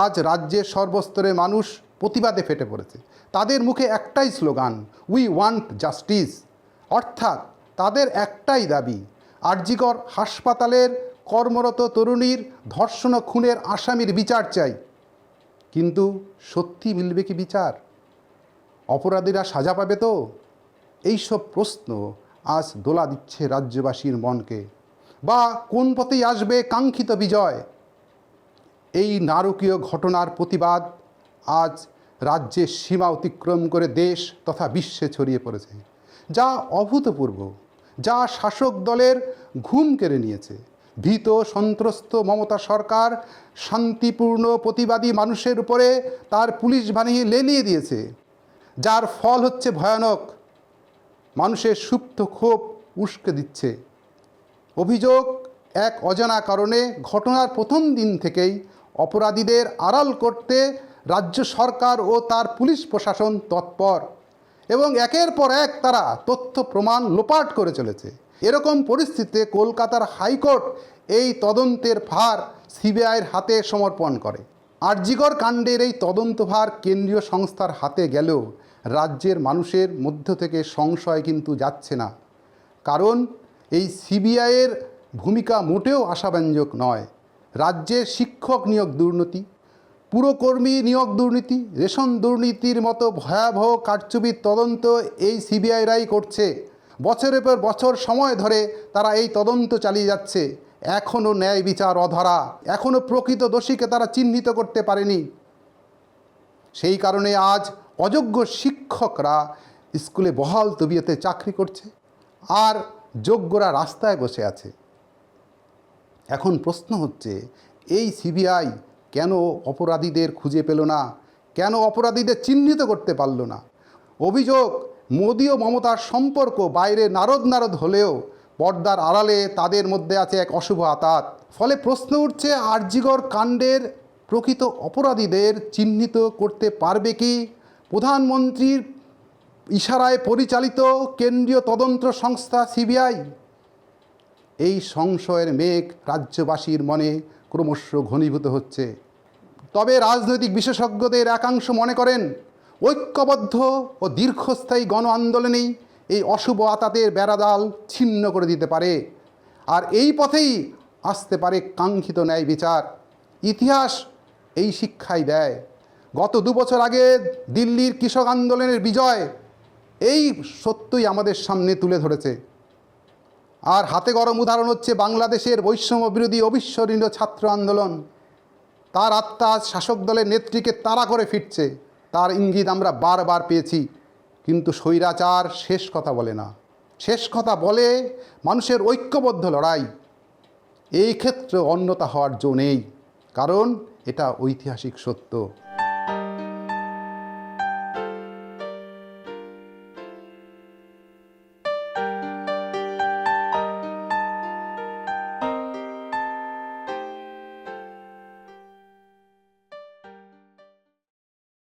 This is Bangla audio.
আজ রাজ্যের সর্বস্তরের মানুষ প্রতিবাদে ফেটে পড়েছে। তাদের মুখে একটাই স্লোগান, উই ওয়ান্ট জাস্টিস। অর্থাৎ তাদের একটাই দাবি, আরজিকর হাসপাতালের কর্মরত তরুণীর ধর্ষণ ও খুনের আসামির বিচার চাই। কিন্তু সত্যি মিলবে কি বিচার? অপরাধীরা সাজা পাবে তো? এইসব প্রশ্ন আজ দোলা দিচ্ছে রাজ্যবাসীর মনকে। বা কোন পথেই আসবে কাঙ্ক্ষিত বিজয়? এই নারকীয় ঘটনার প্রতিবাদ আজ রাজ্যের সীমা অতিক্রম করে দেশ তথা বিশ্বে ছড়িয়ে পড়েছে, যা অভূতপূর্ব, যা শাসক দলের ঘুম কেড়ে নিয়েছে। ভীত সন্ত্রস্ত মমতা সরকার শান্তিপূর্ণ প্রতিবাদী মানুষের উপরে তার পুলিশ বাহিনী লেলিয়ে দিয়েছে, যার ফল হচ্ছে ভয়ানক। মানুষের সুপ্ত ক্ষোভ উস্কে দিচ্ছে। অভিযোগ, এক অজানা কারণে ঘটনার প্রথম দিন থেকেই অপরাধীদের আড়াল করতে রাজ্য সরকার ও তার পুলিশ প্রশাসন তৎপর, এবং একের পর এক তারা তথ্য প্রমাণ লোপাট করে চলেছে। এরকম পরিস্থিতিতে কলকাতার হাইকোর্ট এই তদন্তের ভার সিবিআইয়ের হাতে সমর্পণ করে। আরজিকর কাণ্ডের এই তদন্তভার কেন্দ্রীয় সংস্থার হাতে গেলেও রাজ্যের মানুষের মধ্য থেকে সংশয় কিন্তু যাচ্ছে না। কারণ এই সিবিআইয়ের ভূমিকা মোটেও আশাব্যঞ্জক নয়। রাজ্যে শিক্ষক নিয়োগ দুর্নীতি, পুরকর্মী নিয়োগ দুর্নীতি, রেশন দুর্নীতির মতো ভয়াবহ কারচুপির তদন্ত এই সিবিআইরাই করছে। বছরের পর বছর সময় ধরে তারা এই তদন্ত চালিয়ে যাচ্ছে। এখনও ন্যায় বিচার অধরা, এখনও প্রকৃত দোষীকে তারা চিহ্নিত করতে পারেনি। সেই কারণে আজ অযোগ্য শিক্ষকরা স্কুলে বহাল তবিয়তে চাকরি করছে, আর যোগ্যরা রাস্তায় বসে আছে। এখন প্রশ্ন হচ্ছে, এই সিবিআই কেন অপরাধীদের খুঁজে পেল না? কেন অপরাধীদের চিহ্নিত করতে পারল না? অভিযোগ, মোদি ও মমতার সম্পর্ক বাইরে নারদ হলেও পর্দার আড়ালে তাদের মধ্যে আছে এক অশুভ আঁতাত। ফলে প্রশ্ন উঠছে, আরজিকর কাণ্ডের প্রকৃত অপরাধীদের চিহ্নিত করতে পারবে কি প্রধানমন্ত্রীর ইশারায় পরিচালিত কেন্দ্রীয় তদন্ত সংস্থা সিবিআই? এই সংশয়ের মেঘ রাজ্যবাসীর মনে ক্রমশ ঘনীভূত হচ্ছে। তবে রাজনৈতিক বিশেষজ্ঞদের একাংশ মনে করেন, ঐক্যবদ্ধ ও দীর্ঘস্থায়ী গণ আন্দোলনেই এই অশুভ আঁতাতের বেড়াজাল ছিন্ন করে দিতে পারে, আর এই পথেই আসতে পারে কাঙ্ক্ষিত ন্যায় বিচার। ইতিহাস এই শিক্ষাই দেয়। গত 2 বছর আগে দিল্লির কৃষক আন্দোলনের বিজয় এই সত্যই আমাদের সামনে তুলে ধরেছে। আর হাতে গরম উদাহরণ হচ্ছে বাংলাদেশের বৈষম্য বিরোধী অবিস্মরণীয় ছাত্র আন্দোলন। তার আত্মা শাসক দলের নেত্রীকে তাড়া করে ফিরছে, তার ইঙ্গিত আমরা বারবার পেয়েছি। কিন্তু স্বৈরাচার শেষ কথা বলে না, শেষ কথা বলে মানুষের ঐক্যবদ্ধ লড়াই। এই ক্ষেত্রে অন্যতা হওয়ার জো নেই, কারণ এটা ঐতিহাসিক সত্য।